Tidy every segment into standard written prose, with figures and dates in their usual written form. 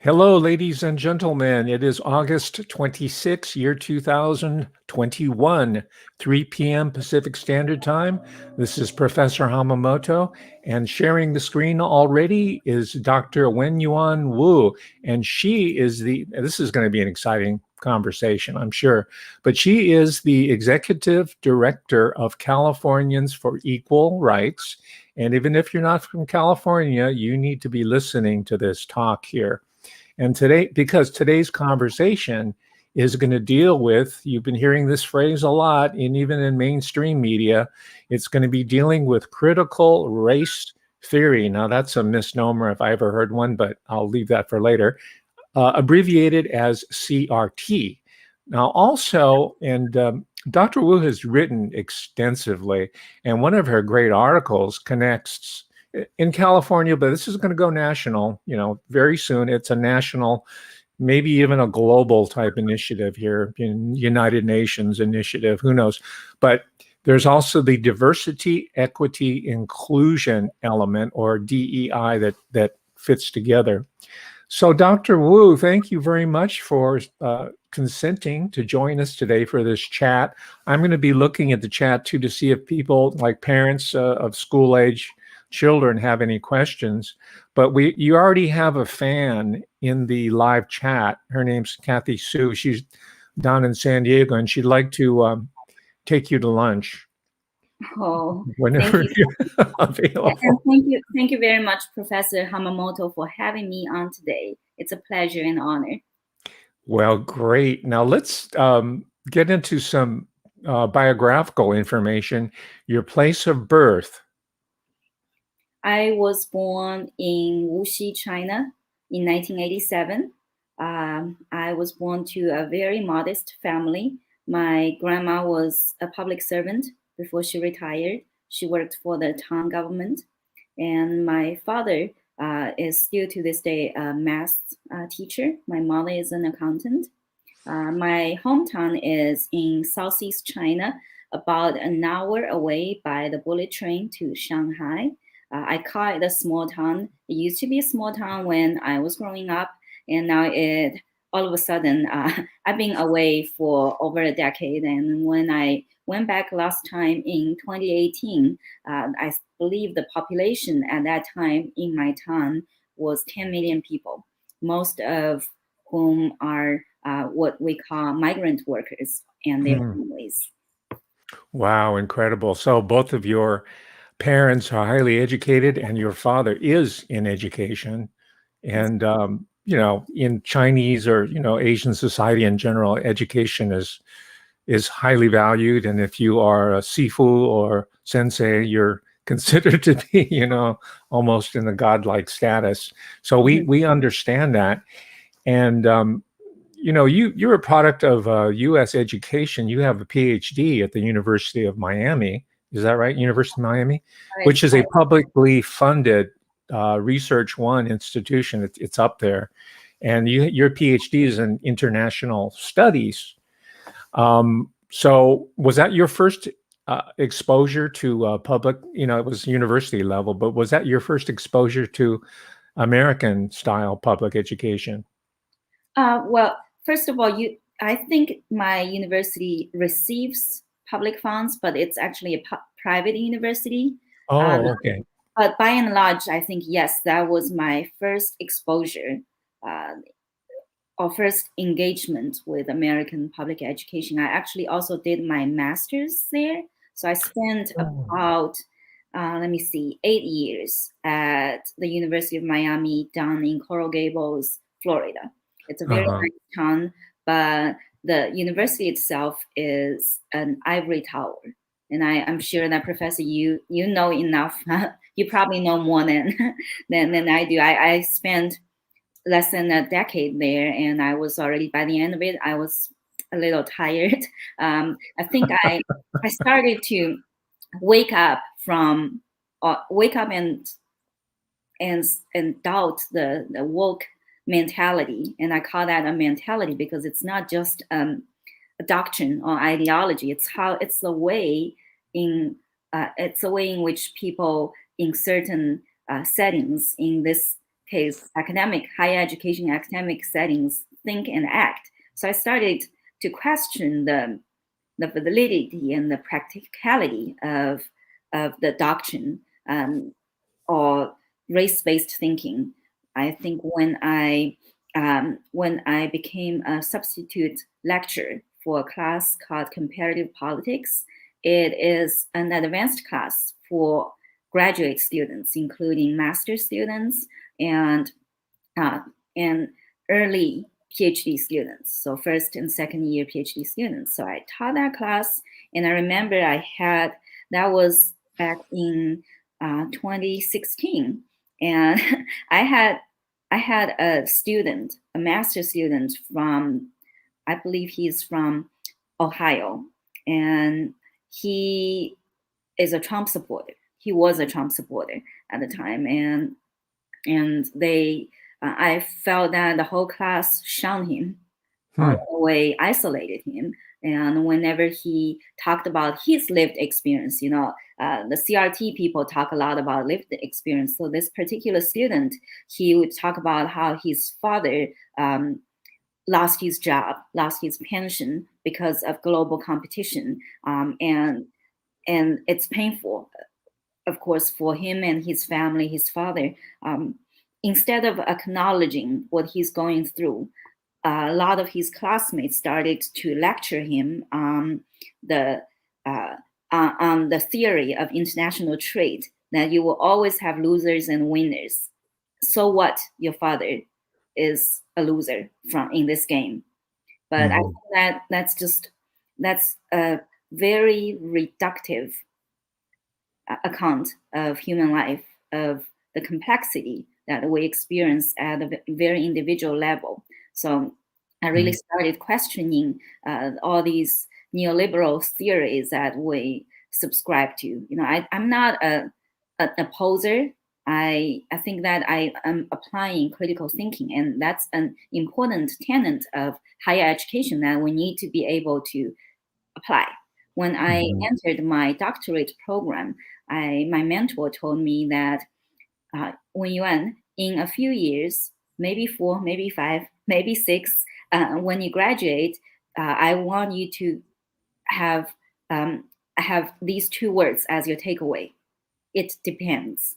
Hello, ladies and gentlemen. It is August 26, year 2021, 3 p.m. Pacific Standard Time. This is Professor Hamamoto, and sharing the screen already is Dr. Wenyuan Wu. And this is going to be an exciting conversation, I'm sure, but she is the Executive Director of Californians for Equal Rights. And even if you're not from California, you need to be listening to this talk here. And today, because today's conversation is going to deal with, you've been hearing this phrase a lot, and even in mainstream media, it's going to be dealing with critical race theory. Now, that's a misnomer if I ever heard one, but I'll leave that for later. Abbreviated as CRT. Now, also, and Dr. Wu has written extensively, and one of her great articles connects in California, but this is going to go national, very soon. It's a national, maybe even a global type initiative here, in United Nations initiative, who knows. But there's also the diversity, equity, inclusion element, or DEI, that fits together. So Dr. Wu, thank you very much for consenting to join us today for this chat. I'm going to be looking at the chat too to see if people, like parents of school age children, have any questions. But you already have a fan in the live chat. Her name's Kathy Sue. She's down in San Diego, and she'd like to take you to lunch. Oh, whenever you're available. And thank you very much, Professor Hamamoto, for having me on today. It's a pleasure and honor. Well, great. Now let's get into some biographical information. Your place of birth. I was born in Wuxi, China in 1987. I was born to a very modest family. My grandma was a public servant before she retired. She worked for the town government. And my father is still to this day a math teacher. My mother is an accountant. My hometown is in Southeast China, about an hour away by the bullet train to Shanghai. I call it a small town. It used to be a small town when I was growing up, and now all of a sudden, I've been away for over a decade. And when I went back last time in 2018, I believe the population at that time in my town was 10 million people, most of whom are what we call migrant workers and their families. Wow, incredible. So both of your parents are highly educated, and your father is in education. And in Chinese or Asian society in general, education is highly valued. And if you are a sifu or sensei, you're considered to be almost in a godlike status. So we understand that. And you're a product of U.S. education. You have a PhD at the University of Miami. Is that right? University of Miami, which is a publicly funded Research One institution. It's up there. And your PhD is in international studies. So was that your first exposure to public, it was university level, but was that your first exposure to American style public education? Well, first of all, I think my university receives public funds, but it's actually a private university. Oh, okay. But by and large, I think, yes, that was my first exposure or first engagement with American public education. I actually also did my master's there. So I spent about, 8 years at the University of Miami down in Coral Gables, Florida. It's a very nice town, but the university itself is an ivory tower. And I'm sure that, Professor, you know enough. You probably know more than I do. I spent less than a decade there, and I was already, by the end of it, I was a little tired. I think I started to wake up and doubt the woke mentality, and I call that a mentality because it's not just a doctrine or ideology. It's the way in which people in certain settings, in this his higher education academic settings think and act. So I started to question the validity and the practicality of the doctrine, or race-based thinking. I think when I became a substitute lecturer for a class called Comparative Politics, it is an advanced class for graduate students, including master students and early PhD students, so first and second year PhD students. So I taught that class, and I remember that was back in 2016, and I had a student, a master student from, I believe he's from Ohio, and he is a Trump supporter. He was a Trump supporter at the time, and I felt that the whole class shunned him, in a way isolated him. And whenever he talked about his lived experience, the CRT people talk a lot about lived experience. So this particular student, he would talk about how his father lost his job, lost his pension because of global competition, and it's painful, of course, for him and his family, his father. Instead of acknowledging what he's going through, a lot of his classmates started to lecture him on the theory of international trade, that you will always have losers and winners. So what? Your father is a loser in this game. But I think that's a very reductive account of human life, of the complexity that we experience at a very individual level. So I really started questioning all these neoliberal theories that we subscribe to. I'm not an opposer. I think that I am applying critical thinking, and that's an important tenet of higher education that we need to be able to apply. When I entered my doctorate program, my mentor told me that Wenyuan, in a few years, maybe 4, maybe 5, maybe 6, when you graduate, I want you to have these 2 words as your takeaway. It depends.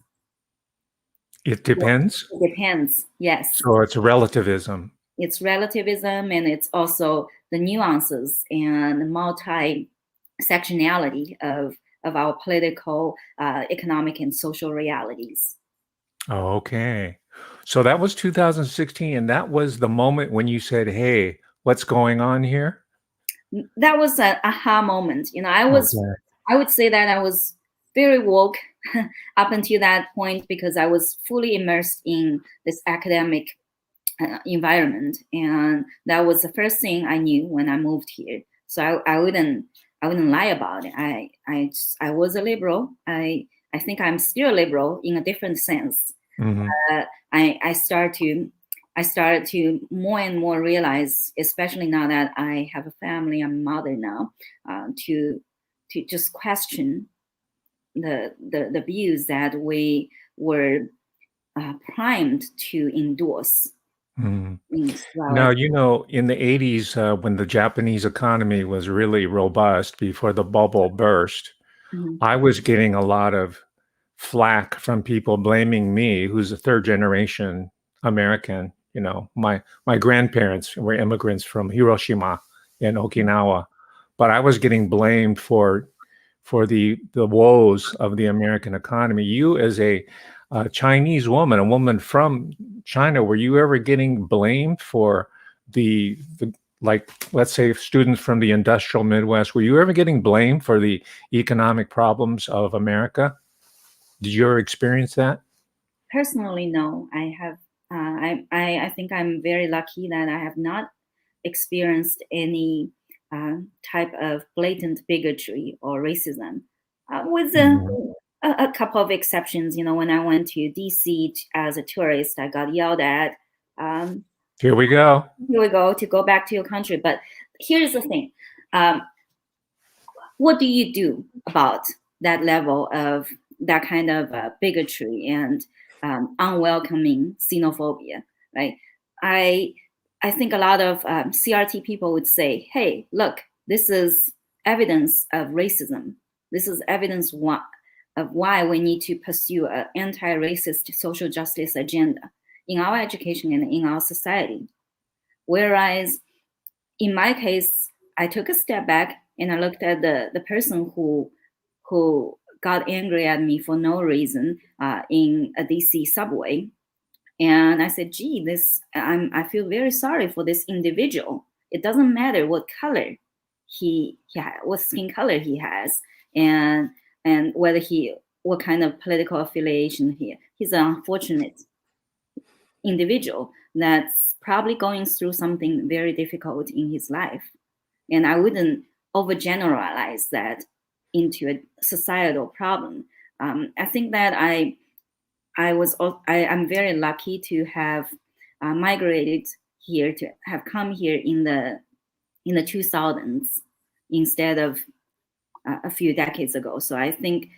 It depends? It depends, yes. So it's relativism. It's relativism, and it's also the nuances and multi-sectionality of our political, economic, and social realities. Okay. So that was 2016, and that was the moment when you said, hey, what's going on here? That was an aha moment. I would say that I was very woke up until that point, because I was fully immersed in this academic environment, and that was the first thing I knew when I moved here. So I wouldn't lie about it. I was a liberal. I think I'm still a liberal in a different sense. I started to more and more realize, especially now that I have a family, I'm a mother now, to just question the views that we were primed to endorse. Now, in the 80s, when the Japanese economy was really robust before the bubble burst, I was getting a lot of flack from people blaming me, who's a 3rd generation American. My grandparents were immigrants from Hiroshima and Okinawa, but I was getting blamed for the woes of the American economy. You, as a Chinese woman, a woman from China, were you ever getting blamed for the like, let's say, students from the industrial Midwest? Were you ever getting blamed for the economic problems of America? Did you ever experience that? Personally, no. I have. I think I'm very lucky that I have not experienced any type of blatant bigotry or racism, with a couple of exceptions. When I went to DC as a tourist, I got yelled at. Here we go. Here we go, to go back to your country. But here's the thing. What do you do about that level of that kind of bigotry? And unwelcoming xenophobia, right? I think a lot of CRT people would say, hey, look, this is evidence of racism. This is evidence of why we need to pursue an anti-racist social justice agenda in our education and in our society. Whereas in my case, I took a step back and I looked at the person who got angry at me for no reason in a DC subway. And I said, gee, I feel very sorry for this individual. It doesn't matter what color what skin color he has, and what kind of political affiliation he's an unfortunate individual that's probably going through something very difficult in his life. And I wouldn't overgeneralize that into a societal problem. I think that I'm very lucky to have migrated here, to have come here in the 2000s instead of a few decades ago. So I think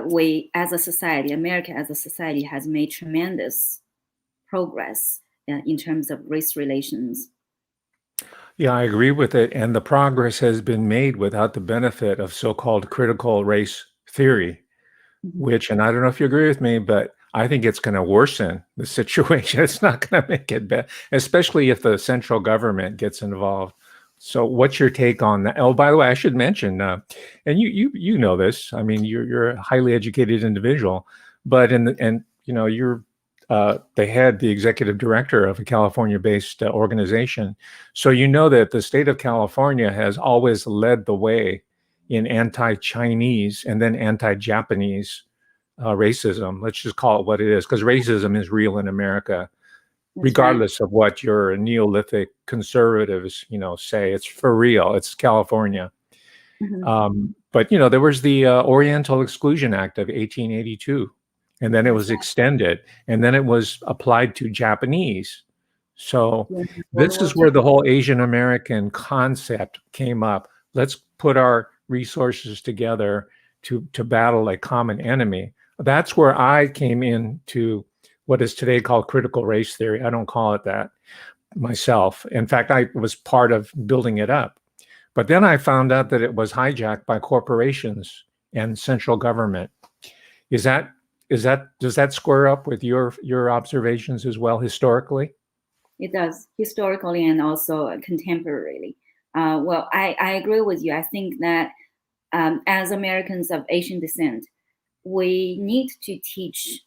we, as a society, America as a society, has made tremendous progress in terms of race relations. Yeah, I agree with it. And the progress has been made without the benefit of so-called critical race theory, which, and I don't know if you agree with me, but I think it's going to worsen the situation. It's not going to make it better, especially if the central government gets involved. So what's your take on that? Oh, by the way, I should mention, and you know this, I mean, you're a highly educated individual, but you're the executive director of a California-based organization. So you know that the state of California has always led the way in anti-Chinese and then anti-Japanese racism. Let's just call it what it is, because racism is real in America, regardless of what your Neolithic conservatives, say. It's for real. It's California. But there was the Oriental Exclusion Act of 1882, and then it was extended, and then it was applied to Japanese. So this is where the whole Asian American concept came up. Let's put our resources together to battle a common enemy. That's where I came into what is today called critical race theory. I don't call it that myself. In fact, I was part of building it up. But then I found out that it was hijacked by corporations and central government. Does that square up with your observations as well historically? It does, historically and also contemporarily. Well, I agree with you. I think that as Americans of Asian descent, we need to teach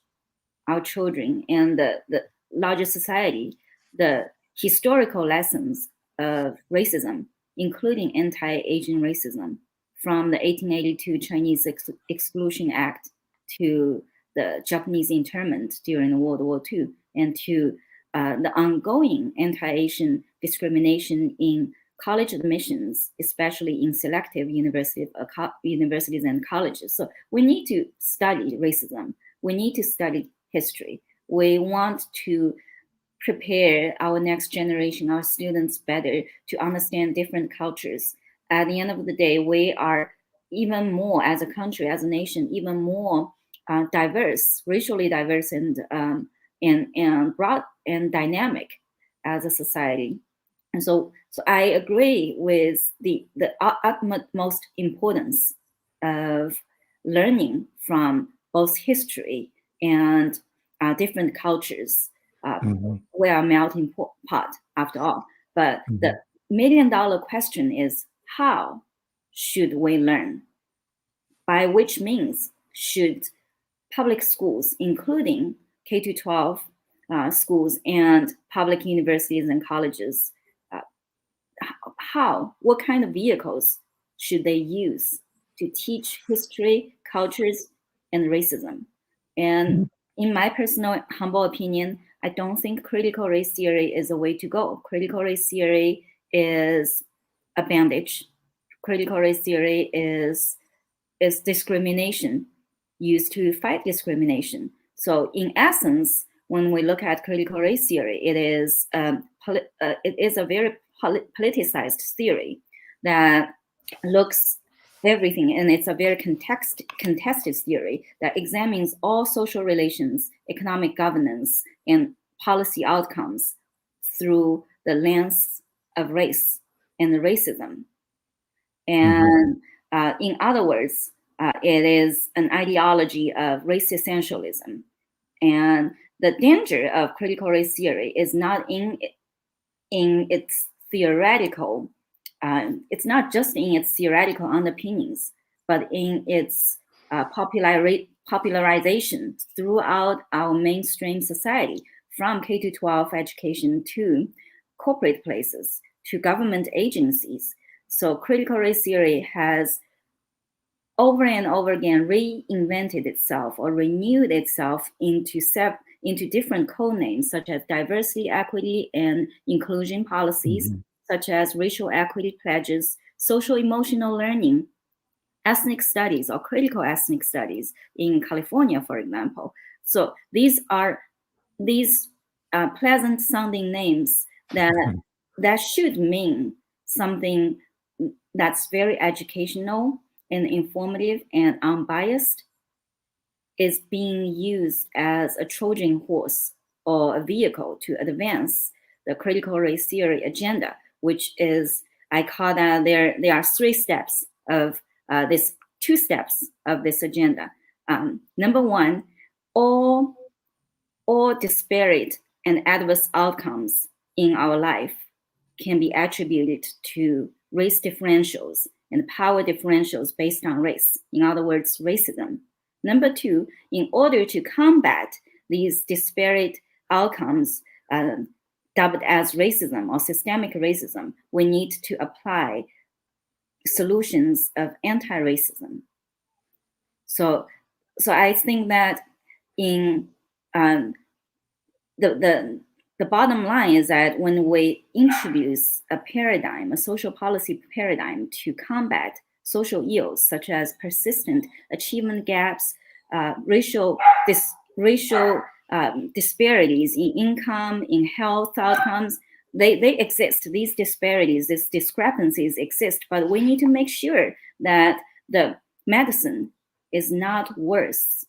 our children and the larger society the historical lessons of racism, including anti-Asian racism, from the 1882 Chinese Exclusion Act to the Japanese internment during World War II, and to the ongoing anti-Asian discrimination in college admissions, especially in selective universities and colleges. So we need to study racism. We need to study history. We want to prepare our next generation, our students, better to understand different cultures. At the end of the day, we are even more, as a country, as a nation, even more diverse, racially diverse, and broad and dynamic as a society. And so I agree with the utmost importance of learning from both history and different cultures. We are a melting pot, after all. But the million-dollar question is, how should we learn? By which means should public schools, including K-12 schools and public universities and colleges, what kind of vehicles should they use to teach history, cultures, and racism? And in my personal humble opinion, I don't think critical race theory is a way to go. Critical race theory is a bandage. Critical race theory is discrimination used to fight discrimination. So in essence, when we look at critical race theory, it is a very politicized theory that looks everything, and it's a very contested theory that examines all social relations, economic governance, and policy outcomes through the lens of race and racism. And in other words, it is an ideology of race essentialism. And the danger of critical race theory is not in its theoretical, it's not just in its theoretical underpinnings, but in its popularization throughout our mainstream society, from K to 12 education to corporate places to government agencies. So critical race theory has over and over again reinvented itself or renewed itself into different code names, such as diversity, equity, and inclusion policies, such as racial equity pledges, social emotional learning, ethnic studies, or critical ethnic studies in California, for example. So these are pleasant sounding names that should mean something that's very educational and informative and unbiased, is being used as a Trojan horse or a vehicle to advance the critical race theory agenda, which is, I call that there are three steps of this, two steps of this agenda. Number one, all disparate and adverse outcomes in our life can be attributed to race differentials and power differentials based on race. In other words, racism. Number two, in order to combat these disparate outcomes dubbed as racism or systemic racism, we need to apply solutions of anti-racism. So I think that in the bottom line is that when we introduce a paradigm, a social policy paradigm to combat social ills such as persistent achievement gaps, racial disparities in income, in health outcomes, they exist. These disparities, these discrepancies exist, but we need to make sure that the medicine is not worse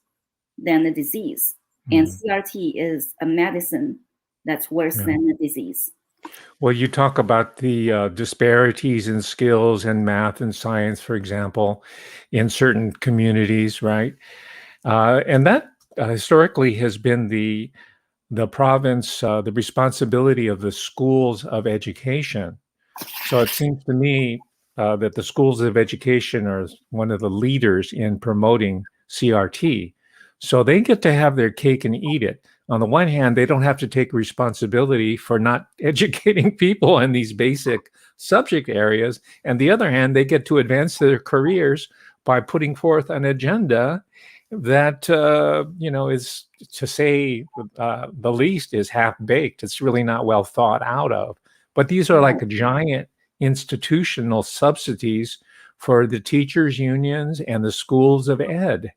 than the disease. And CRT is a medicine that's worse than the disease. Well, you talk about the disparities in skills in math and science, for example, in certain communities, right? And that historically has been the province, the responsibility of the schools of education. So it seems to me that the schools of education are one of the leaders in promoting CRT. So they get to have their cake and eat it. On the one hand, they don't have to take responsibility for not educating people in these basic subject areas. And the other hand, they get to advance their careers by putting forth an agenda that, is, to say the least, is half-baked. It's really not well thought out of. But these are like giant institutional subsidies for the teachers' unions and the schools of ed.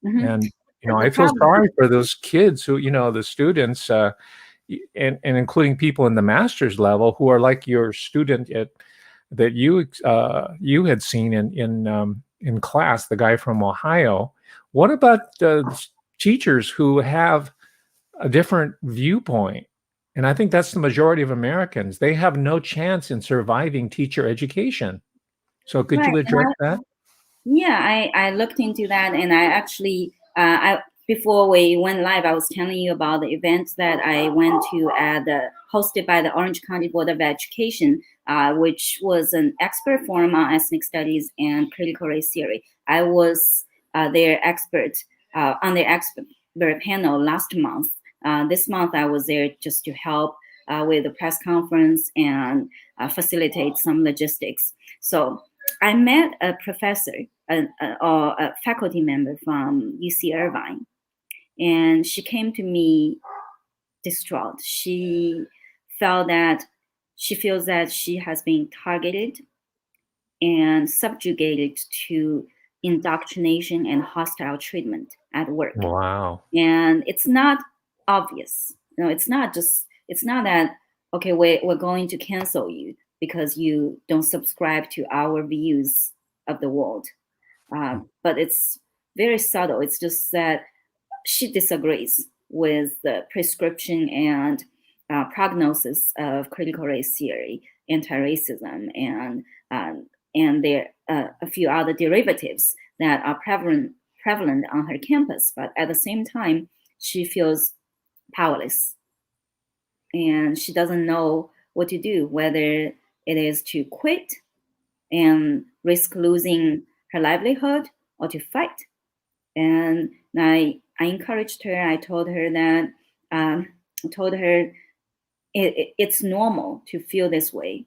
And, I feel sorry for those kids who, the students, and including people in the master's level who are like your student that you had seen in class, the guy from Ohio. What about teachers who have a different viewpoint? And I think that's the majority of Americans. They have no chance in surviving teacher education. So could you address that? Yeah, I looked into that, and I actually, before we went live, I was telling you about the events that I went to hosted by the Orange County Board of Education, which was an expert forum on ethnic studies and critical race theory. I was their expert on the expert panel last month. This month, I was there just to help with the press conference and facilitate some logistics. So I met a professor or a faculty member from UC Irvine, and she came to me distraught. She feels that she has been targeted and subjugated to indoctrination and hostile treatment at work. Wow. And it's not obvious. It's not that, okay, we're going to cancel you because you don't subscribe to our views of the world. But it's very subtle. It's just that she disagrees with the prescription and prognosis of critical race theory, anti-racism, and there a few other derivatives that are prevalent on her campus. But at the same time, she feels powerless, and she doesn't know what to do, whether it is to quit and risk losing her livelihood or to fight. And I encouraged her. I told her that it's normal to feel this way.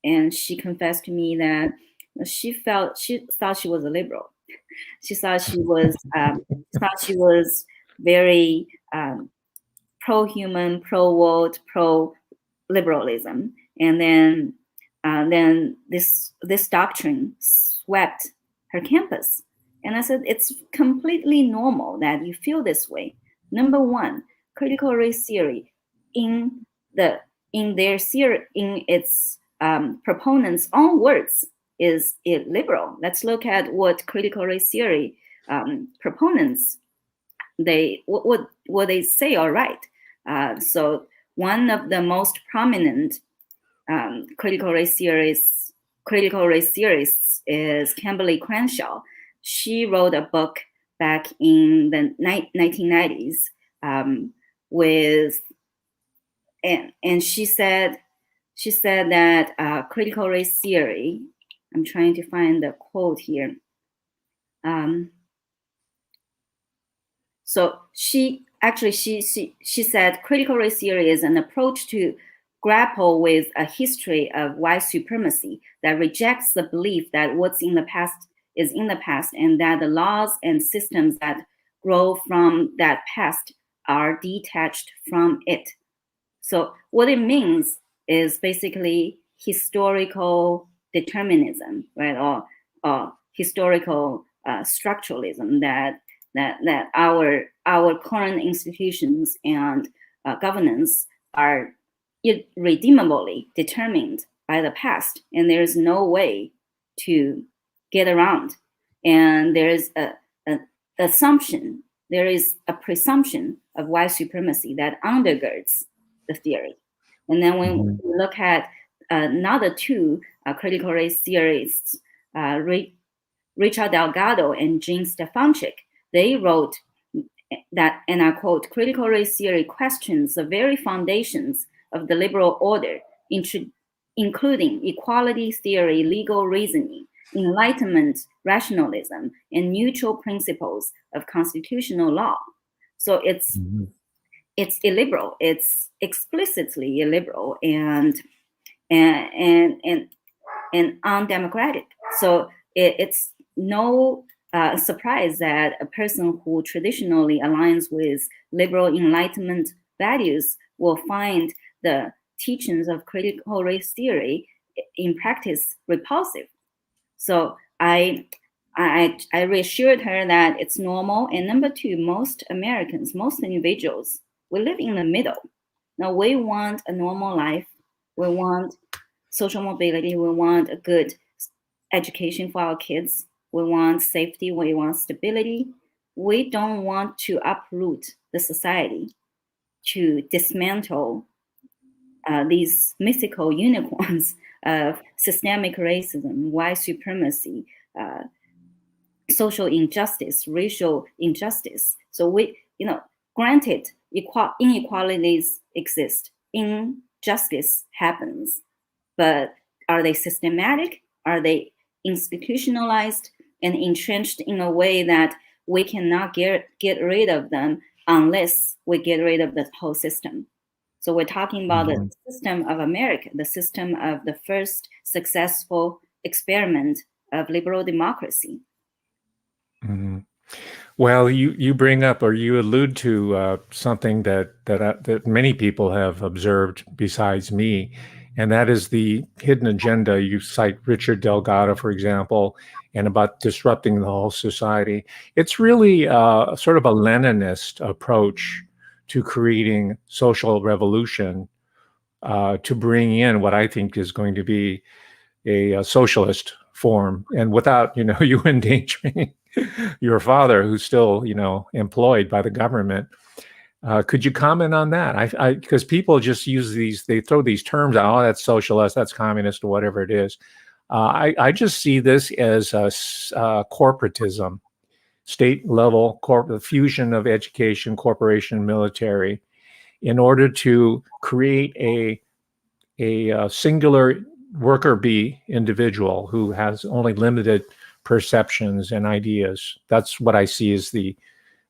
And she confessed to me that she thought she was a liberal. She thought she was very pro-human, pro-world, pro-liberalism. And then this doctrine swept her campus. And I said, it's completely normal that you feel this way. Number one, critical race theory in its proponents' own words is illiberal. Let's look at what critical race theory proponents what they say are right. So one of the most prominent critical race theorists is Kimberly Crenshaw. She wrote a book back in the 1990s and she said that critical race theory. I'm trying to find the quote here. So she said critical race theory is an approach to grapple with a history of white supremacy that rejects the belief that what's in the past is in the past, and that the laws and systems that grow from that past are detached from it. So what it means is basically historical determinism, right, or historical structuralism, that our current institutions and governance are irredeemably determined by the past, and there is no way to get around. And there is an assumption, there is a presumption of white supremacy that undergirds the theory. And then when we look at another two critical race theorists, Richard Delgado and Jean Stefanczyk, they wrote that, and I quote, critical race theory questions the very foundations of the liberal order, including equality theory, legal reasoning, Enlightenment rationalism, and neutral principles of constitutional law. So it's illiberal. It's explicitly illiberal and undemocratic. So it's no surprise that a person who traditionally aligns with liberal Enlightenment values will find the teachings of critical race theory in practice repulsive. So I reassured her that it's normal. And number two, most Americans, most individuals, we live in the middle. Now we want a normal life. We want social mobility. We want a good education for our kids. We want safety. We want stability. We don't want to uproot the society, to dismantle these mythical unicorns of systemic racism, white supremacy, social injustice, racial injustice. So granted, inequalities exist, injustice happens, but are they systematic? Are they institutionalized and entrenched in a way that we cannot get rid of them unless we get rid of the whole system? So we're talking about the system of America, the system of the first successful experiment of liberal democracy. Well, you bring up, or you allude to something that many people have observed besides me, and that is the hidden agenda. You cite Richard Delgado, for example, and about disrupting the whole society. It's really sort of a Leninist approach to creating social revolution, to bring in what I think is going to be a socialist form, and without, you endangering your father, who's still, employed by the government. Could you comment on that? Because people just they throw these terms out. Oh, that's socialist, that's communist, or whatever it is. I just see this as corporatism, state level the fusion of education, corporation, military, in order to create a singular worker bee individual who has only limited perceptions and ideas. That's what I see as the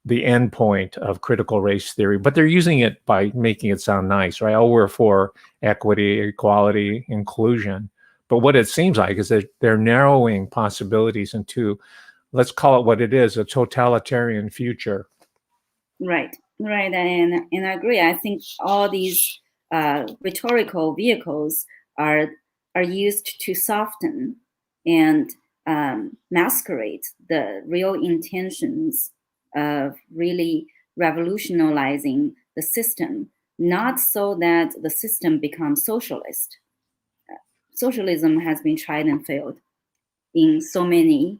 end point of critical race theory. But they're using it by making it sound nice, right? Oh, we're for equity, equality, inclusion. But what it seems like is that they're narrowing possibilities into, let's call it what it is, a totalitarian future. Right, and I agree. I think all these rhetorical vehicles are used to soften and masquerade the real intentions of really revolutionizing the system, not so that the system becomes socialist. Socialism has been tried and failed in so many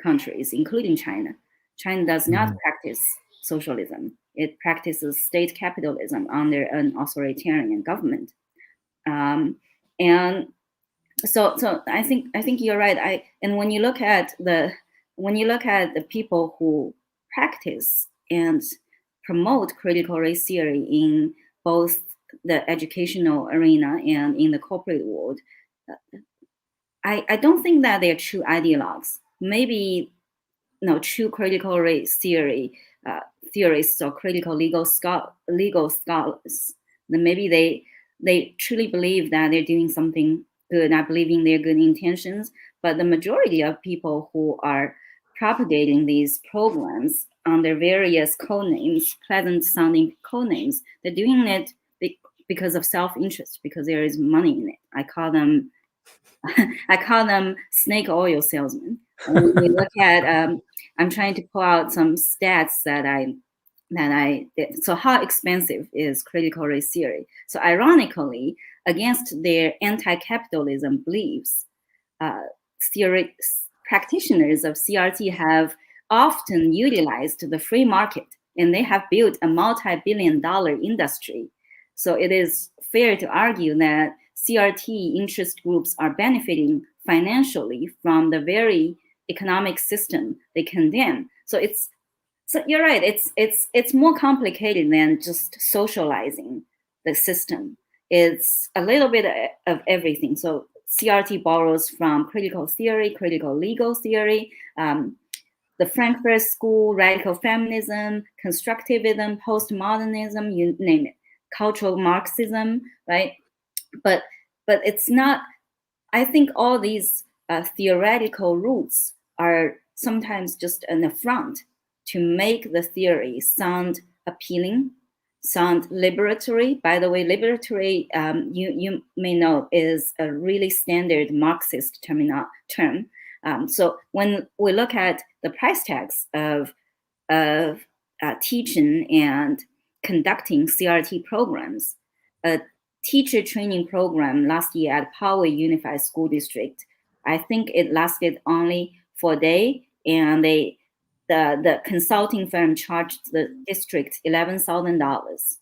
countries, including China. China does not practice socialism. It practices state capitalism under an authoritarian government. And so I think you're right. And when you look at the people who practice and promote critical race theory in both the educational arena and in the corporate world, I don't think that they're true ideologues. Maybe true critical race theory theorists or critical legal scholars. Then maybe they truly believe that they're doing something good. I believe in their good intentions. But the majority of people who are propagating these programs under various codenames, pleasant-sounding codenames, they're doing it because of self-interest, because there is money in it. I call them snake oil salesmen. And when we look at, I'm trying to pull out some stats that I did. So how expensive is critical race theory? So ironically, against their anti-capitalism beliefs, practitioners of CRT have often utilized the free market, and they have built a multi-billion-dollar industry. So it is fair to argue that CRT interest groups are benefiting financially from the very economic system they condemn. So you're right. It's more complicated than just socializing the system. It's a little bit of everything. So CRT borrows from critical theory, critical legal theory, the Frankfurt School, radical feminism, constructivism, postmodernism, you name it, cultural Marxism, right? But it's not. I think all these theoretical roots are sometimes just an affront to make the theory sound appealing, sound liberatory. By the way, liberatory, you may know, is a really standard Marxist term. So when we look at the price tags of teaching and conducting CRT programs, a teacher training program last year at Poway Unified School District, I think it lasted only 4 days, and the consulting firm charged the district $11,000.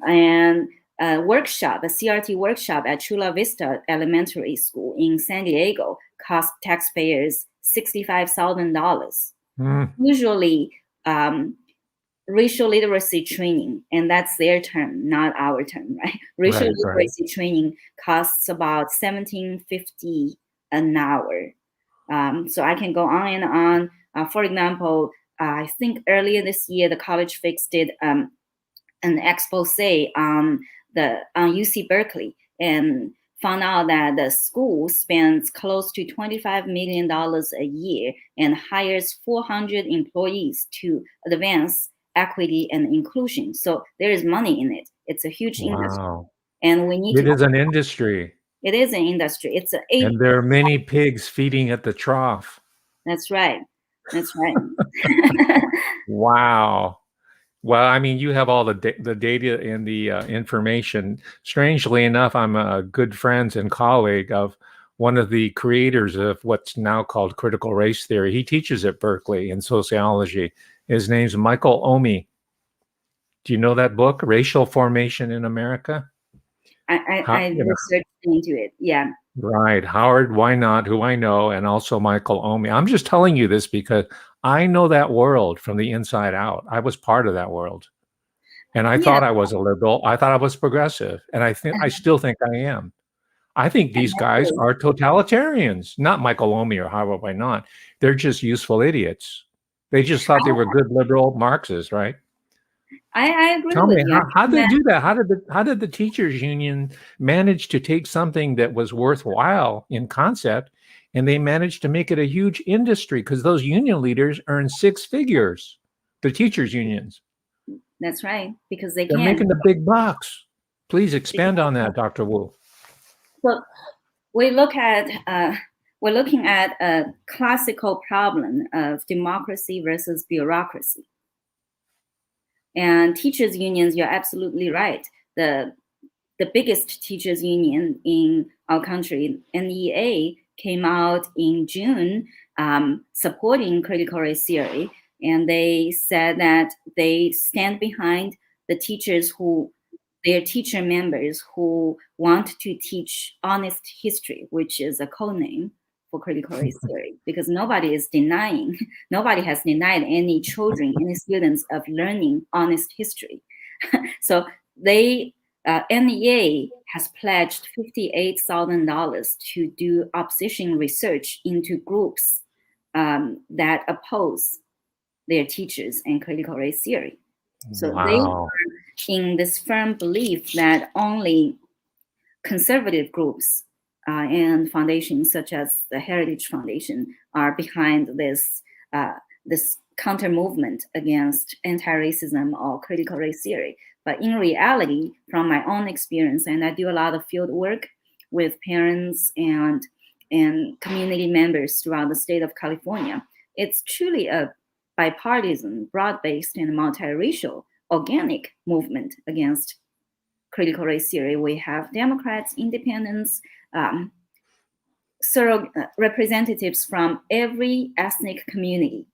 And a CRT workshop at Chula Vista Elementary School in San Diego cost taxpayers $65,000. Usually, racial literacy training, and that's their term, not our term, right? Racial literacy training costs about $17.50 an hour. So I can go on and on. For example, I think earlier this year, the College Fix did an expose on UC Berkeley and found out that the school spends close to $25 million a year and hires 400 employees to advance equity and inclusion. So there is money in it. It's a huge industry, and we need. It is an industry. It is an industry. It's and there are many pigs feeding at the trough. That's right. That's right. Wow. Well, I mean, you have all the data and the information. Strangely enough, I'm good friends and colleague of one of the creators of what's now called critical race theory. He teaches at Berkeley in sociology. His name's Michael Omi. Do you know that book, Racial Formation in America? I researched into it. Yeah. Right. Howard Wynot, who I know, and also Michael Omi. I'm just telling you this because I know that world from the inside out. I was part of that world. And I thought I was a liberal. I thought I was progressive. And I still think I am. I think these guys are totalitarians, not Michael Omi or Howard Wynot. They're just useful idiots. They just thought they were good liberal Marxists, right? I agree Tell with me, you. how did they do that? How did the teachers union manage to take something that was worthwhile in concept, and they managed to make it a huge industry? Because those union leaders earn six figures, the teachers unions. That's right, because they They're can. making the big bucks. Please expand on that, Dr. Wu. So we're looking at a classical problem of democracy versus bureaucracy. And teachers unions, you're absolutely right. The biggest teachers union in our country, NEA, came out in June supporting critical race theory. And they said that they stand behind the teachers their teacher members who want to teach honest history, which is a code name for critical race theory, because nobody has denied any children, any students of learning honest history. So NEA has pledged $58,000 to do opposition research into groups that oppose their teachers and critical race theory. So wow. They are in this firm belief that only conservative groups and foundations such as the Heritage Foundation are behind this counter movement against anti-racism or critical race theory. But in reality, from my own experience, and I do a lot of field work with parents and community members throughout the state of California, it's truly a bipartisan, broad-based, and multiracial organic movement against critical race theory. We have Democrats, independents, representatives from every ethnic community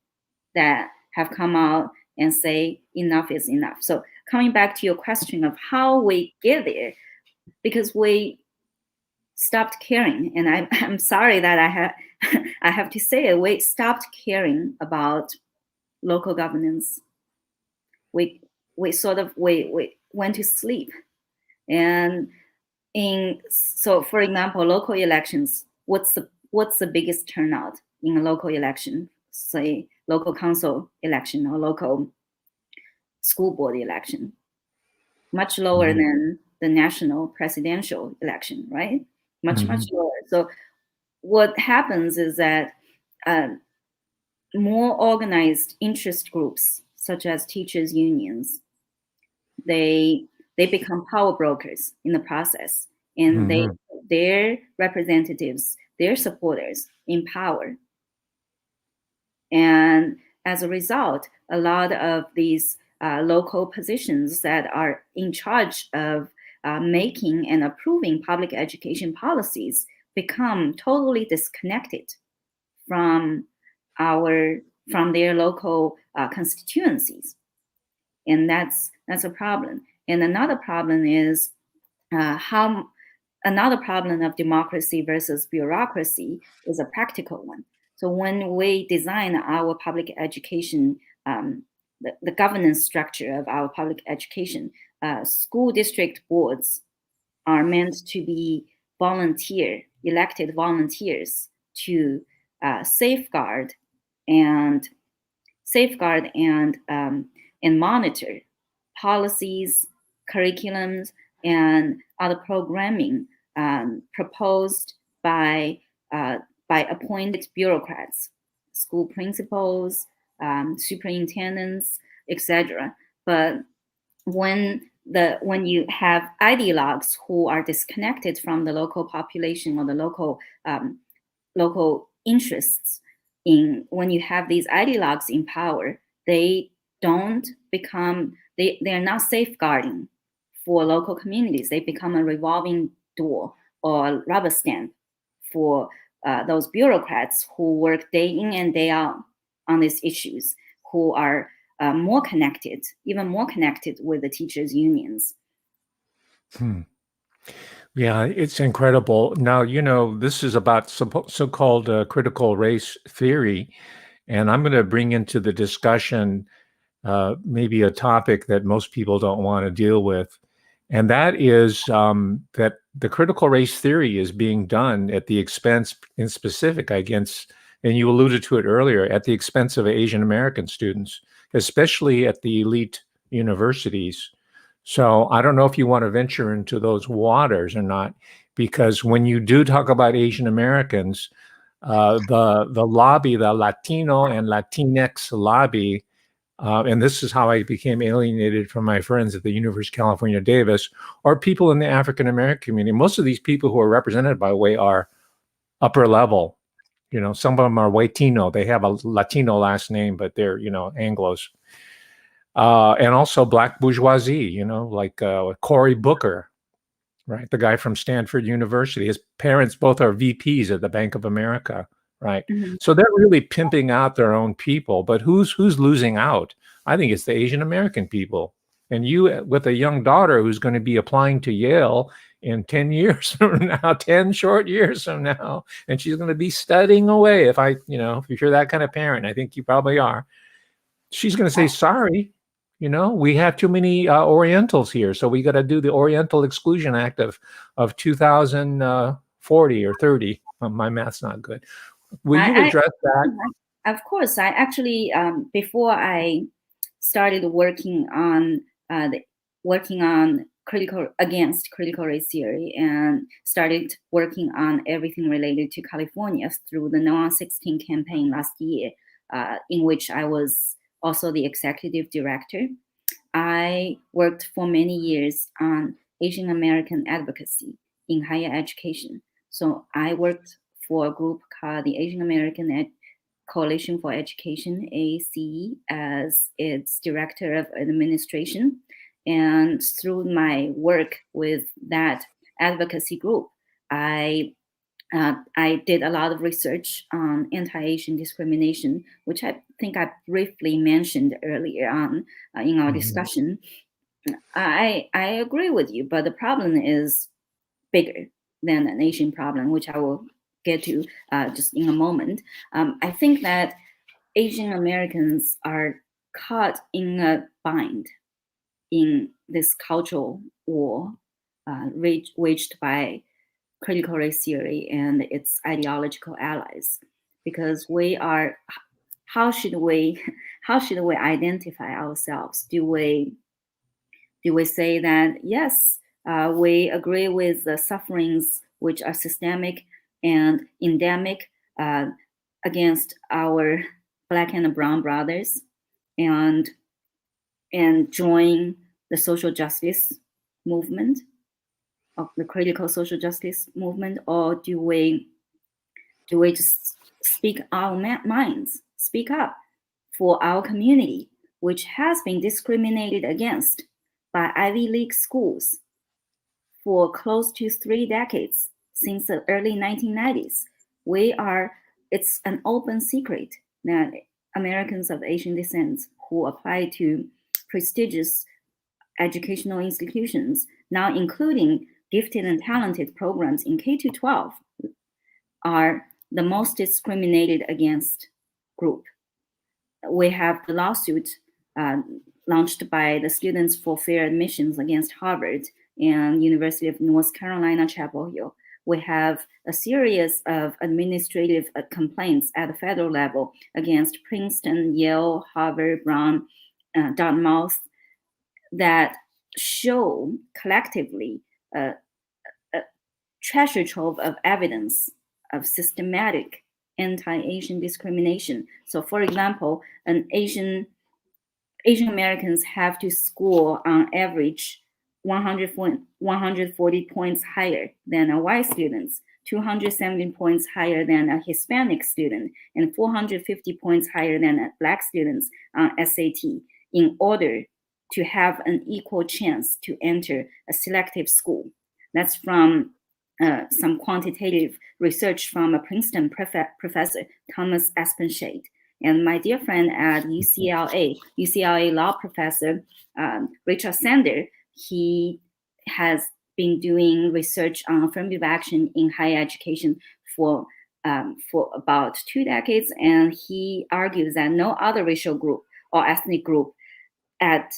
that have come out and say enough is enough. So coming back to your question of how we get there, because we stopped caring, and I'm sorry that I have to say it, we stopped caring about local governance. We went to sleep. And so for example, local elections, what's the biggest turnout in a local election? Say local council election or local school board election, much lower than the national presidential election, right? Much lower. So what happens is that more organized interest groups, such as teachers unions, they become power brokers in the process, and their representatives, their supporters in power. And as a result, a lot of these local positions that are in charge of making and approving public education policies become totally disconnected from their local constituencies. And that's a problem. And another problem is another problem of democracy versus bureaucracy is a practical one. So when we design our public education, the governance structure of our public education, school district boards are meant to be elected volunteers to safeguard and monitor policies, curriculums, and other programming proposed by appointed bureaucrats, school principals, superintendents, etc. But when you have ideologues who are disconnected from the local population or the local interests, when you have these ideologues in power, they are not safeguarding for local communities. They become a revolving door or rubber stamp for those bureaucrats who work day in and day out on these issues, who are more connected, even more connected with the teachers' unions. Yeah, it's incredible. Now, this is about so-called critical race theory, and I'm going to bring into the discussion maybe a topic that most people don't want to deal with, and that is that the critical race theory is being done at the expense, in specific, against, and you alluded to it earlier, at the expense of Asian American students, especially at the elite universities. So I don't know if you want to venture into those waters or not, because when you do talk about Asian Americans, the lobby, the Latino and Latinx lobby, and this is how I became alienated from my friends at the University of California, Davis, or people in the African American community. Most of these people who are represented by way are upper level. Some of them are Waitino. They have a Latino last name, but they're, Anglos. And also black bourgeoisie, like Cory Booker, right? The guy from Stanford University. His parents both are VPs at the Bank of America, right? Mm-hmm. So they're really pimping out their own people. But who's losing out? I think it's the Asian American people. And you, with a young daughter who's going to be applying to Yale in 10 years from now, 10 short years from now, and she's going to be studying away. If if you're that kind of parent, I think you probably are. She's going to say, sorry, we have too many Orientals here. So we got to do the Oriental Exclusion Act of 2040 or 30. My math's not good. Will you address that? Of course. I actually, before I started working on against critical race theory, and started working on everything related to California through the No on 16 campaign last year, in which I was also the executive director. I worked for many years on Asian American advocacy in higher education. So I worked for a group called the Asian American Coalition for Education, AACE, as its director of administration. And through my work with that advocacy group, I did a lot of research on anti-Asian discrimination, which I think I briefly mentioned earlier on in our discussion. I agree with you, but the problem is bigger than an Asian problem, which I will get to just in a moment. I think that Asian Americans are caught in a bind in this cultural war waged by critical race theory and its ideological allies, because how should we identify ourselves? Do we say that yes, we agree with the sufferings which are systemic and endemic against our Black and brown brothers, and join the social justice movement, of the critical social justice movement, or do we just speak our minds, speak up for our community, which has been discriminated against by Ivy League schools for close to 3 decades, since the early 1990s. It's an open secret that Americans of Asian descent who apply to prestigious educational institutions, now including gifted and talented programs in K-12, are the most discriminated against group. We have the lawsuit launched by the Students for Fair Admissions against Harvard and University of North Carolina, Chapel Hill. We have a series of administrative complaints at the federal level against Princeton, Yale, Harvard, Brown, Dartmouth, that show collectively a treasure trove of evidence of systematic anti-Asian discrimination. So, for example, Asian Americans have to score on average 140 points higher than a white student, 270 points higher than a Hispanic student, and 450 points higher than a Black student on SAT, in order to have an equal chance to enter a selective school. That's from some quantitative research from a Princeton professor, Thomas Espenshade. And my dear friend at UCLA law professor, Richard Sander, he has been doing research on affirmative action in higher education for about 2 decades. And he argues that no other racial group or ethnic group at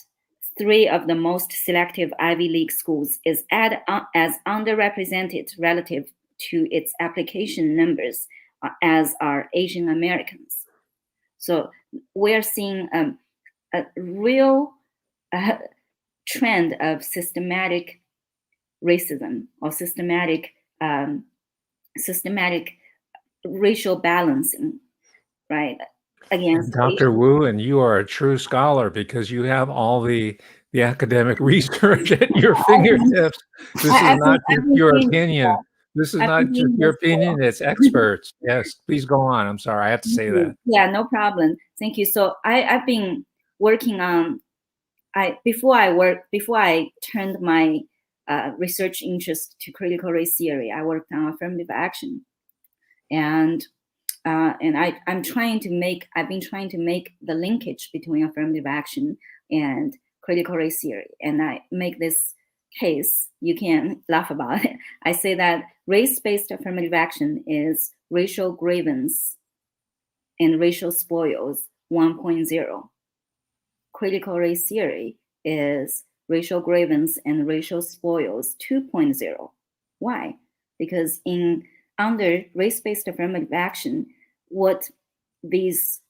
3 of the most selective Ivy League schools is as underrepresented relative to its application numbers as are Asian Americans. So we're seeing a real trend of systematic racism or systematic racial balancing, right? Against Dr. Wu, and you are a true scholar because you have all the academic research at your fingertips. This is not just your opinion. This is not just your opinion, it's experts. Yes, please go on. I'm sorry, I have to say that. Yeah, no problem. Thank you. So I've been working on, before I turned my research interest to critical race theory, I worked on affirmative action. And I've been trying to make the linkage between affirmative action and critical race theory. And I make this case, you can laugh about it. I say that race-based affirmative action is racial grievance and racial spoils 1.0. Critical race theory is racial grievance and racial spoils 2.0. Why? Because under race-based affirmative action, what these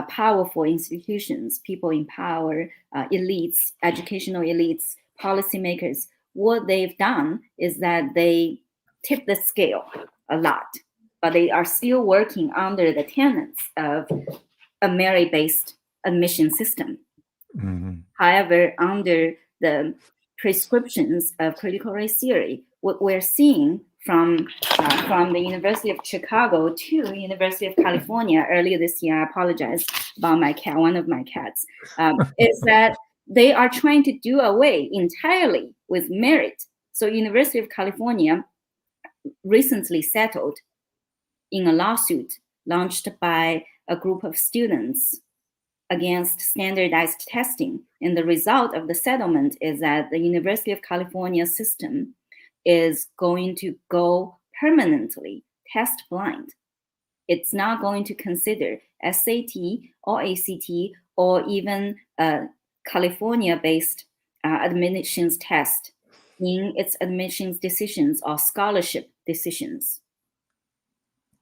powerful institutions, people in power, elites, educational elites, policymakers, what they've done is that they tip the scale a lot, but they are still working under the tenets of a merit-based admission system. Mm-hmm. However, under the prescriptions of critical race theory, what we're seeing from the University of Chicago to the University of California earlier this year, I apologize about my cat, one of my cats, is that they are trying to do away entirely with merit. So University of California recently settled in a lawsuit launched by a group of students against standardized testing. And the result of the settlement is that the University of California system is going to go permanently test blind. It's not going to consider SAT or ACT or even a California-based admissions test in its admissions decisions or scholarship decisions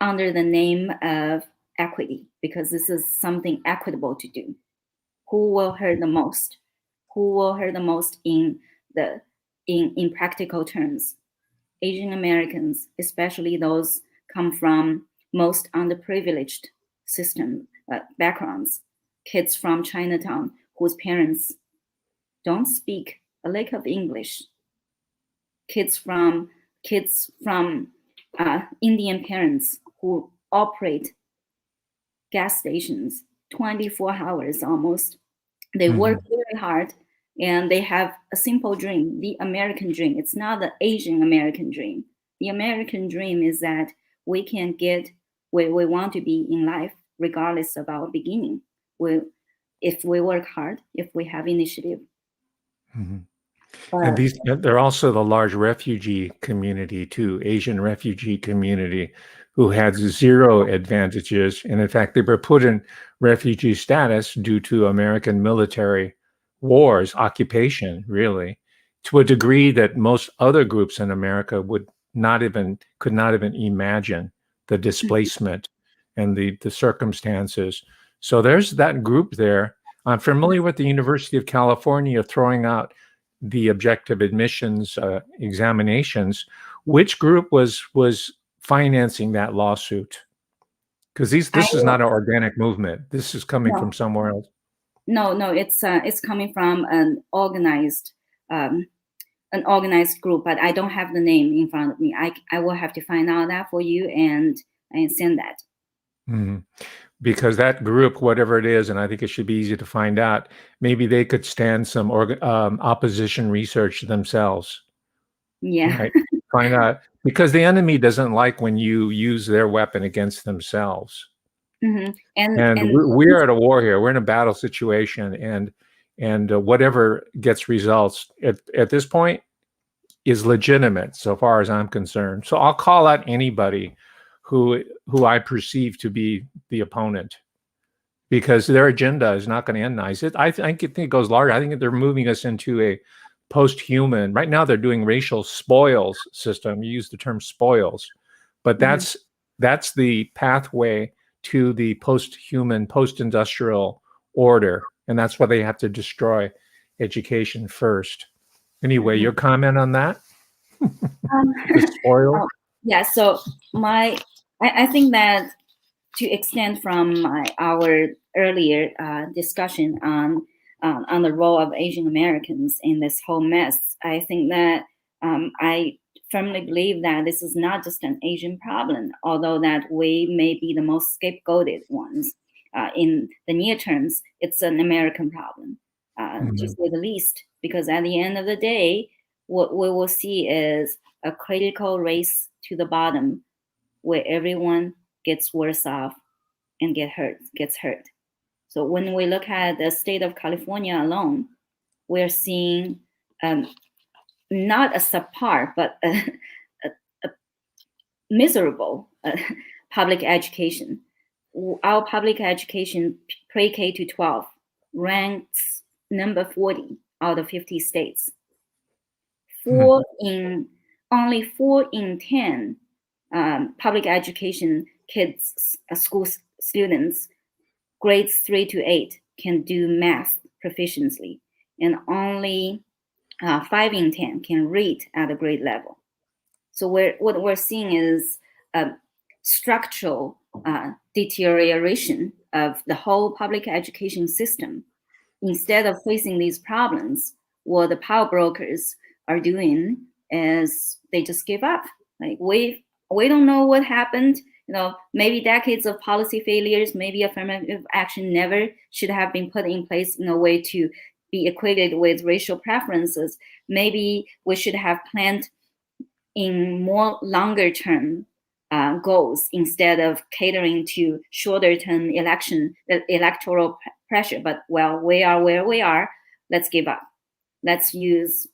under the name of equity, because this is something equitable to do. Who will hurt the most? Who will hurt the most in practical terms? Asian Americans, especially those come from most underprivileged backgrounds, kids from Chinatown whose parents don't speak a lick of English, kids from Indian parents who operate gas stations 24 hours almost. They work very hard and they have a simple dream, the American dream. It's not the Asian American dream. The American dream is that we can get where we want to be in life, regardless of our beginning. If we work hard, if we have initiative. Mm-hmm. And they're also the large refugee community too, Asian refugee community, who had zero advantages. And in fact, they were put in refugee status due to American military wars, occupation, really, to a degree that most other groups in America could not even imagine the displacement and the circumstances. So there's that group there. I'm familiar with the University of California throwing out the objective admissions examinations. Which group was financing that lawsuit? Because this is not an organic movement. This is coming from somewhere else. No, it's coming from an organized group, but I don't have the name in front of me. I will have to find out that for you and send that. Mm-hmm. Because that group, whatever it is, and I think it should be easy to find out, maybe they could stand some opposition research themselves. Yeah. Right? Find out, because the enemy doesn't like when you use their weapon against themselves. Mhm. And we're at a war here. We're in a battle situation, and whatever gets results at this point is legitimate, so far as I'm concerned. So I'll call out anybody who I perceive to be the opponent, because their agenda is not going to end nice. I think it goes larger. I think they're moving us into a post-human. Right now, they're doing racial spoils system. You use the term spoils, but Mhm. that's the pathway to the post-human, post-industrial order, and that's why they have to destroy education first. Anyway, Mhm. your comment on that? Um, The spoil? yeah, so I think that to extend from our earlier discussion on the role of Asian Americans in this whole mess, I think that I firmly believe that this is not just an Asian problem, although that we may be the most scapegoated ones. In the near terms, it's an American problem, to say the least, because at the end of the day, what we will see is a critical race to the bottom where everyone gets worse off and gets hurt. So when we look at the state of California alone, we're seeing not a subpar, but a miserable public education. Our public education, pre-K to 12, ranks number 40 out of 50 states. Only 4 in 10 public education kids, school students, grades 3 to 8, can do math proficiently, and only 5 in 10 can read at a grade level. So what we're seeing is a structural deterioration of the whole public education system. Instead of facing these problems, what the power brokers are doing is they just give up. Like we don't know what happened. Maybe decades of policy failures, maybe affirmative action never should have been put in place in a way to be equated with racial preferences. Maybe we should have planned in more longer term goals instead of catering to shorter term electoral pressure. But we are where we are. Let's give up. Let's use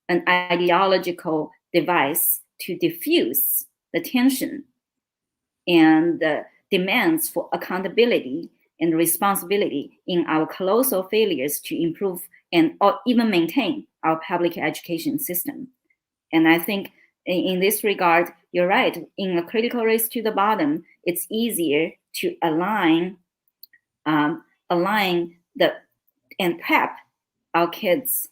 an ideological device to diffuse the tension and the demands for accountability and responsibility in our colossal failures to improve or even maintain our public education system. And I think in this regard, you're right. In a critical race to the bottom, it's easier to align and prep our kids,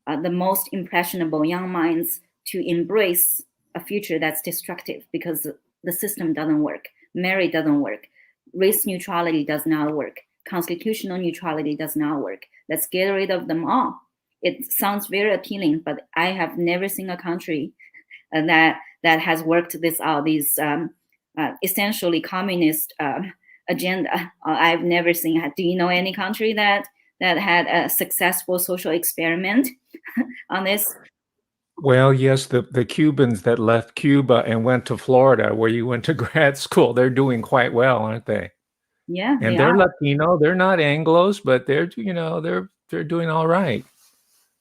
the most impressionable young minds, to embrace a future that's destructive because the system doesn't work. Merit doesn't work. Race neutrality does not work. Constitutional neutrality does not work. Let's get rid of them all. It sounds very appealing, but I have never seen a country that has worked this out. These essentially communist agenda. I've never seen. Do you know any country that had a successful social experiment on this? Well, yes, the Cubans that left Cuba and went to Florida, where you went to grad school, they're doing quite well, aren't they? Yeah, And they they're are. Latino. They're not Anglos, but they're doing all right.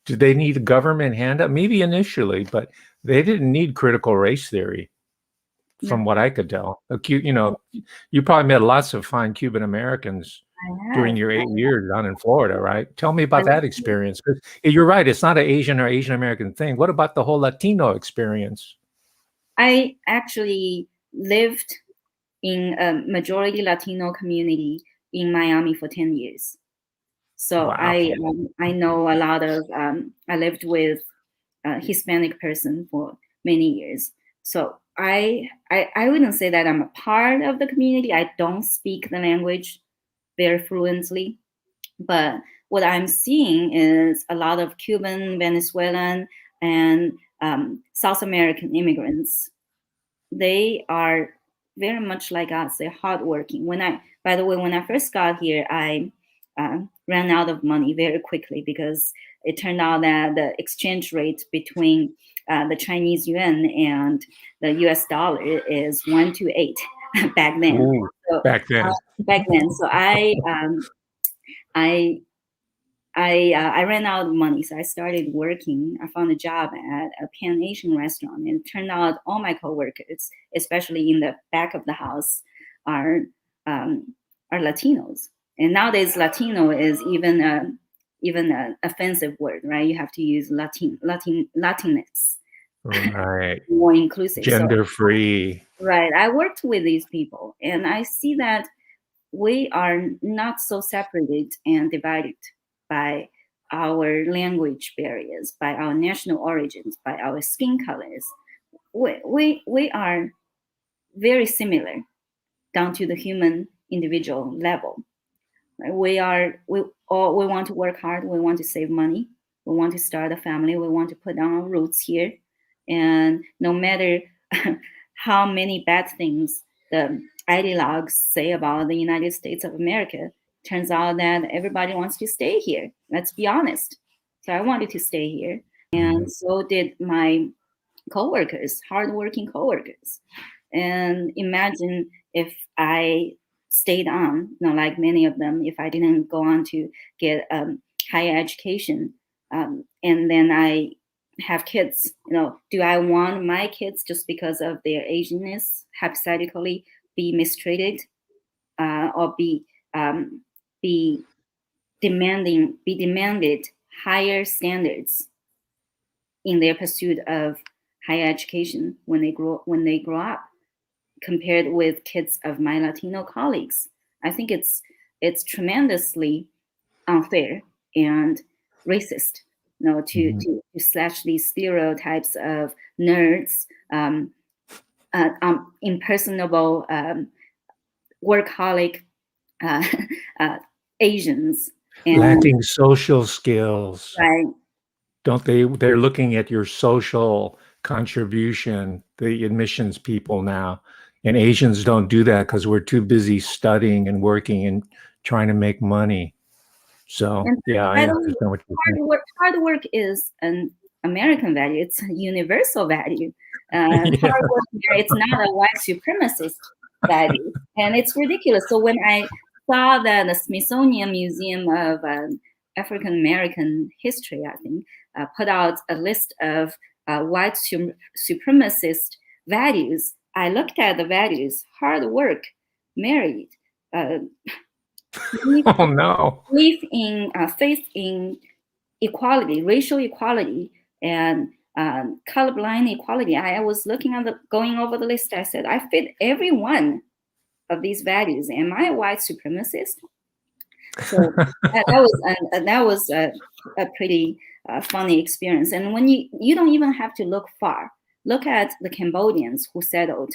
Do they need a government handout? Maybe initially, but they didn't need critical race theory, Yeah, from what I could tell. You probably met lots of fine Cuban Americans I during have. your 8 years down in Florida, right? Tell me about that I, experience. 'Cause you're right, it's not an Asian or Asian American thing. What about the whole Latino experience? I actually lived in a majority Latino community in Miami for 10 years. So Wow. I know a lot of, I lived with a Hispanic person for many years. So I wouldn't say that I'm a part of the community. I don't speak the language very fluently, but what I'm seeing is a lot of Cuban, Venezuelan, and South American immigrants. They are very much like us. They're hardworking. By the way, when I first got here, I ran out of money very quickly because it turned out that the exchange rate between the Chinese yuan and the US dollar is 1 to 8 back then. Ooh, So, back then. So I ran out of money, so I started working. I found a job at a Pan Asian restaurant, and it turned out all my coworkers, especially in the back of the house, are Latinos. And nowadays, Latino is even an offensive word, right? You have to use Latinx, Right. more inclusive. Gender free. Right. I worked with these people, and I see that we are not so separated and divided by our language barriers, by our national origins, by our skin colors. We are very similar down to the human individual level. We want to work hard. We want to save money. We want to start a family. We want to put down our roots here. And no matter how many bad things the ideologues say about the United States of America, turns out that everybody wants to stay here. Let's be honest. So I wanted to stay here, and so did my coworkers, hardworking coworkers. And imagine if I stayed on, like many of them, if I didn't go on to get higher education, and then I have kids, do I want my kids, just because of their Asianness, hypothetically be mistreated, or be demanded higher standards in their pursuit of higher education when they grow up, compared with kids of my Latino colleagues? I think it's tremendously unfair and racist, to slash these stereotypes of nerds, impersonable, workaholic Asians, and Lacking social skills. right. Don't they? They're looking at your social contribution, the admissions people now. And Asians don't do that because we're too busy studying and working and trying to make money. So, And yeah, I understand what you're saying. hard work is an American value. It's a universal value. Yeah. Hard work, it's not a white supremacist value. And it's ridiculous. So when I saw that the Smithsonian Museum of African American History, I think, put out a list of white supremacist values, I looked at the values: hard work, married, Oh no. faith in equality, racial equality, and colorblind equality. I was going over the list. I said, I fit every one of these values. Am I a white supremacist? So that was a pretty funny experience. And when you don't even have to look far. Look at the Cambodians who settled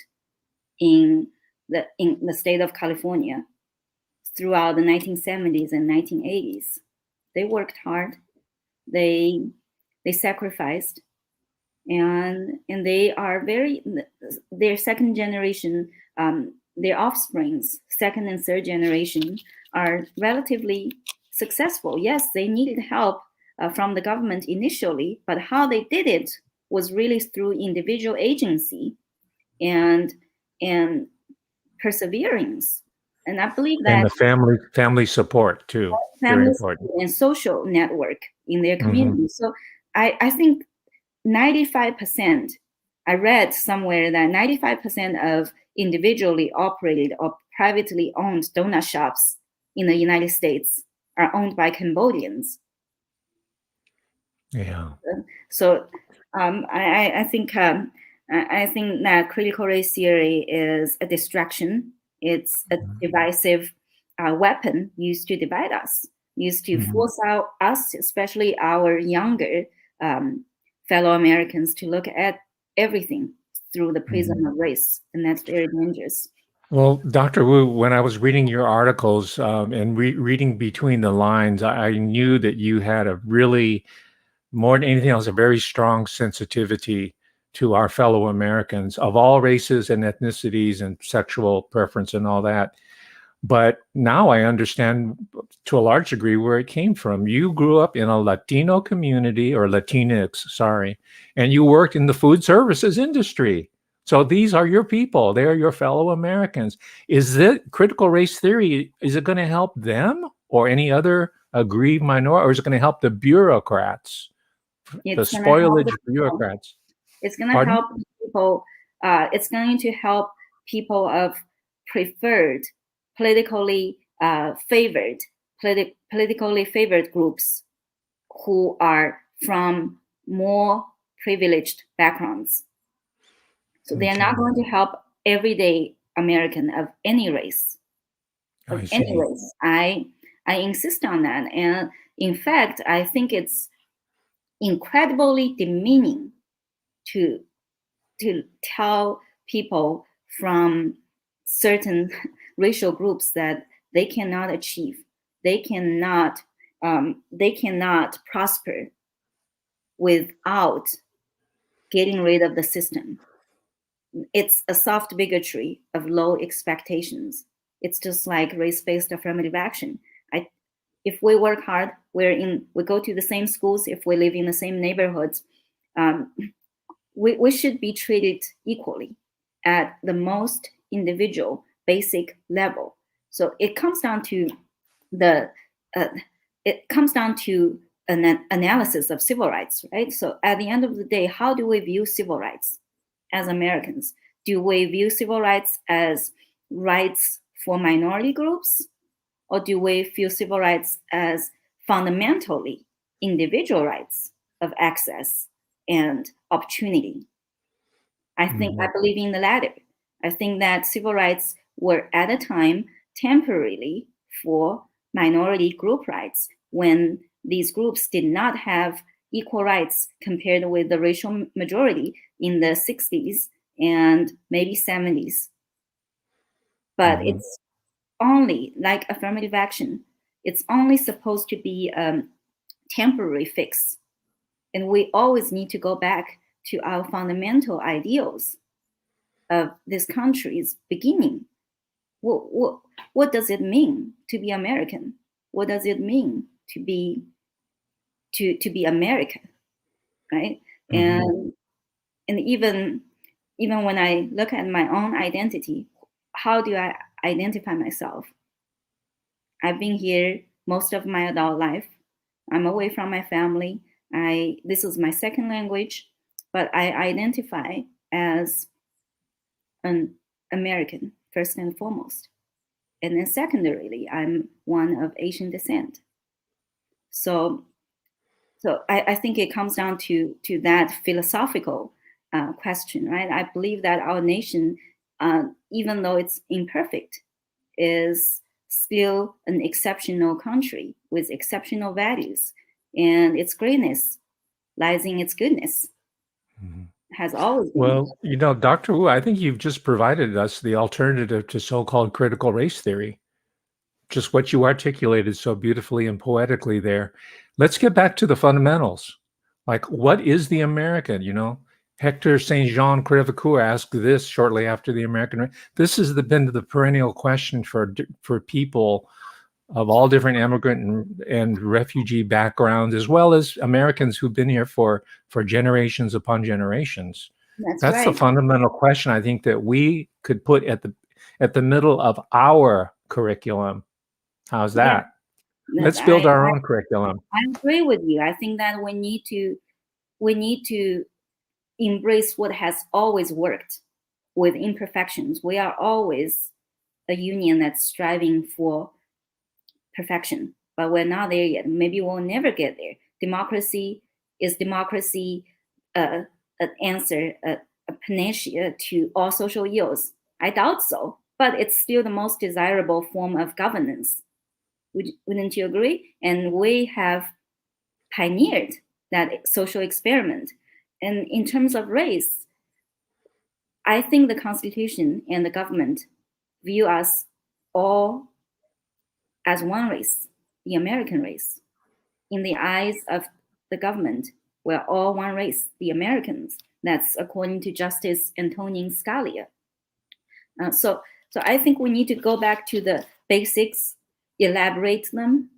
in the state of California throughout the 1970s and 1980s. They worked hard. They sacrificed, and they are their second generation, their offsprings, second and third generation, are relatively successful. Yes, they needed help from the government initially, but how they did it was really through individual agency and perseverance. And I believe that, and the family support too. Very important. And social network in their community. So I think 95%, I read somewhere that 95% of individually operated or privately owned donut shops in the United States are owned by Cambodians. Yeah. So I think that critical race theory is a distraction. It's a divisive weapon used to divide us, used to force out us, especially our younger fellow Americans, to look at everything through the prism of race, and that's very dangerous. Well, Dr. Wu, when I was reading your articles and reading between the lines, I knew that you had a really, more than anything else, a very strong sensitivity to our fellow Americans of all races and ethnicities and sexual preference and all that. But now I understand to a large degree where it came from. You grew up in a Latino community, or Latinx, sorry, and you worked in the food services industry. So these are your people. They are your fellow Americans. Is it critical race theory? Is it going to help them or any other aggrieved minority, or is it going to help the bureaucrats, the It's going to help spoilage the people. bureaucrats? It's going to Pardon? help people. It's going to help people of preferred, politically favored, politically favored groups who are from more privileged backgrounds. So they are not going to help everyday American of any race. Of any race. I insist on that. And in fact, I think it's incredibly demeaning to tell people from certain racial groups that they cannot achieve, they cannot prosper without getting rid of the system. It's a soft bigotry of low expectations. It's just like race-based affirmative action. If we work hard, we go to the same schools, if we live in the same neighborhoods, we should be treated equally at the most individual basic level. So it comes down to an analysis of civil rights, right? So at the end of the day, how do we view civil rights as Americans? Do we view civil rights as rights for minority groups? Or do we view civil rights as fundamentally individual rights of access and opportunity? I believe in the latter. I think that civil rights were at a time temporarily for minority group rights when these groups did not have equal rights compared with the racial majority in the 60s and maybe 70s. But it's only like affirmative action. It's only supposed to be a temporary fix. And we always need to go back to our fundamental ideals of this country's beginning. What does it mean to be American? What does it mean to be America, right? And even when I look at my own identity, how do I identify myself? I've been here most of my adult life. I'm away from my family. This is my second language, but I identify as an American first and foremost. And then secondarily, I'm one of Asian descent. So I think it comes down to that philosophical question, right? I believe that our nation, even though it's imperfect, is still an exceptional country with exceptional values, and its greatness lies in its goodness. Has always been. Well, Dr. Wu, I think you've just provided us the alternative to so-called critical race theory. Just what you articulated so beautifully and poetically there. Let's get back to the fundamentals. Like, what is the American? Hector St. Jean Crevecoeur asked this shortly after the American. This has been the perennial question for people of all different immigrant and refugee backgrounds, as well as Americans who've been here for generations upon generations. That's right. The fundamental question I think that we could put at the middle of our curriculum. How's that? Yeah. Let's build our own curriculum. I agree with you. I think that we need to embrace what has always worked with imperfections. We are always a union that's striving for perfection, but we're not there yet. Maybe we'll never get there. Is democracy an answer, a panacea to all social ills? I doubt so, but it's still the most desirable form of governance. Wouldn't you agree? And we have pioneered that social experiment. And in terms of race, I think the Constitution and the government view us all as one race, the American race. In the eyes of the government, we're all one race, the Americans. That's according to Justice Antonin Scalia. So I think we need to go back to the basics, elaborate them,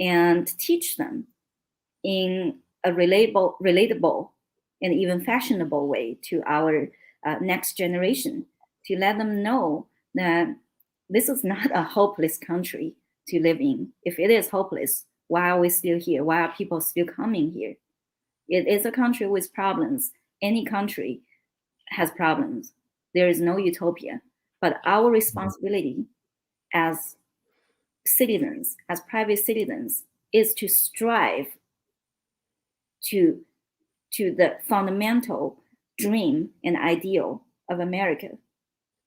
and teach them in a relatable, and even fashionable way to our next generation, to let them know that this is not a hopeless country to live in. If it is hopeless, why are we still here? Why are people still coming here? It is a country with problems. Any country has problems. There is no utopia. But our responsibility as citizens, as private citizens, is to strive to the fundamental dream and ideal of America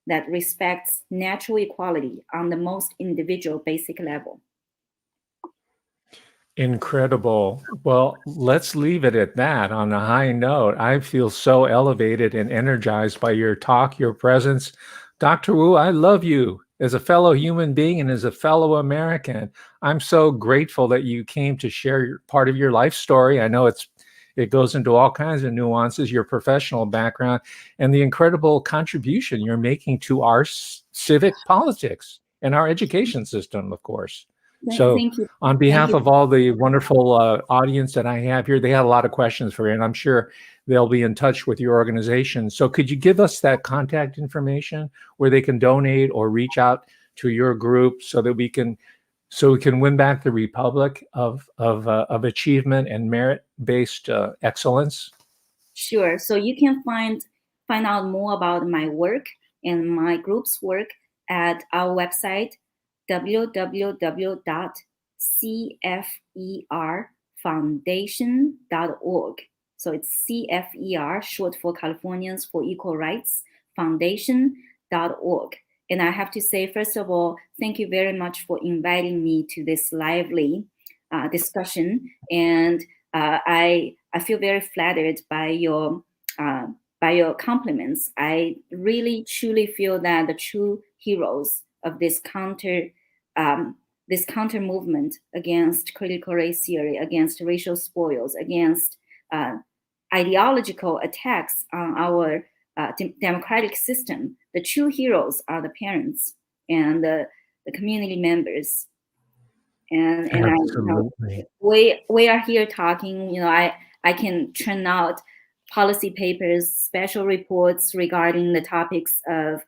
that respects natural equality on the most individual basic level. Incredible. Well, let's leave it at that on a high note. I feel so elevated and energized by your talk, your presence. Dr. Wu, I love you as a fellow human being and as a fellow American. I'm so grateful that you came to share part of your life story. I know it goes into all kinds of nuances, your professional background, and the incredible contribution you're making to our civic politics and our education system, of course. So Thank you. on behalf of all the wonderful audience that I have here, they had a lot of questions for you, and I'm sure they'll be in touch with your organization. So could you give us that contact information where they can donate or reach out to your group so that we can win back the republic of achievement and merit-based excellence? Sure. So you can find out more about my work and my group's work at our website, www.cferfoundation.org. So it's CFER, short for Californians for Equal Rights, foundation.org. And I have to say, first of all, thank you very much for inviting me to this lively discussion. And I feel very flattered by your compliments. I really, truly feel that the true heroes of this counter movement against critical race theory, against racial spoils, against ideological attacks on our democratic system, the true heroes are the parents and the community members. And we are here talking. I can churn out policy papers, special reports regarding the topics of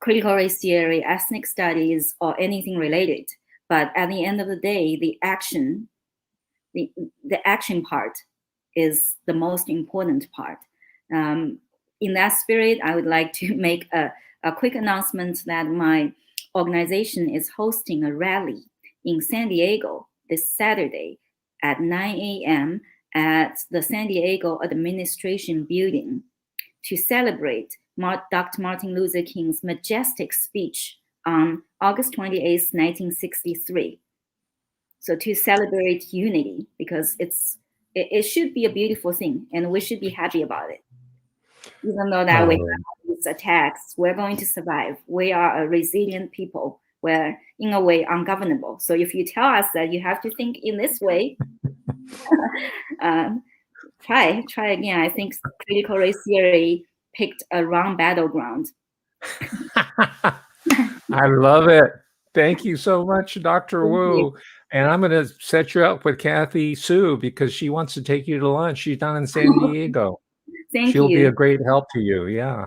critical race theory, ethnic studies, or anything related. But at the end of the day, the action part is the most important part. In that spirit, I would like to make a quick announcement that my organization is hosting a rally in San Diego this Saturday at 9 a.m. at the San Diego Administration Building to celebrate Dr. Martin Luther King's majestic speech on August 28th, 1963. So to celebrate unity, because it should be a beautiful thing, and we should be happy about it. Even though that we have these attacks, we're going to survive. We are a resilient people. We're, in a way, ungovernable. So if you tell us that you have to think in this way, try again. I think critical race theory picked a wrong battleground. I love it. Thank you so much, Dr. Wu. And I'm going to set you up with Kathy Sue because she wants to take you to lunch. She's down in San Diego. She'll be a great help to you. Yeah.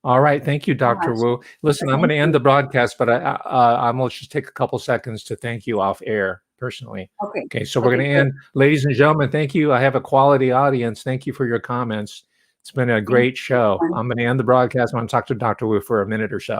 All right. Thank you, Dr. Wu. Listen, I'm going to end the broadcast, but I'm going to just take a couple seconds to thank you off air personally. Okay. So we're going to end. Ladies and gentlemen, thank you. I have a quality audience. Thank you for your comments. It's been a great show. I'm going to end the broadcast. I'm going to talk to Dr. Wu for a minute or so.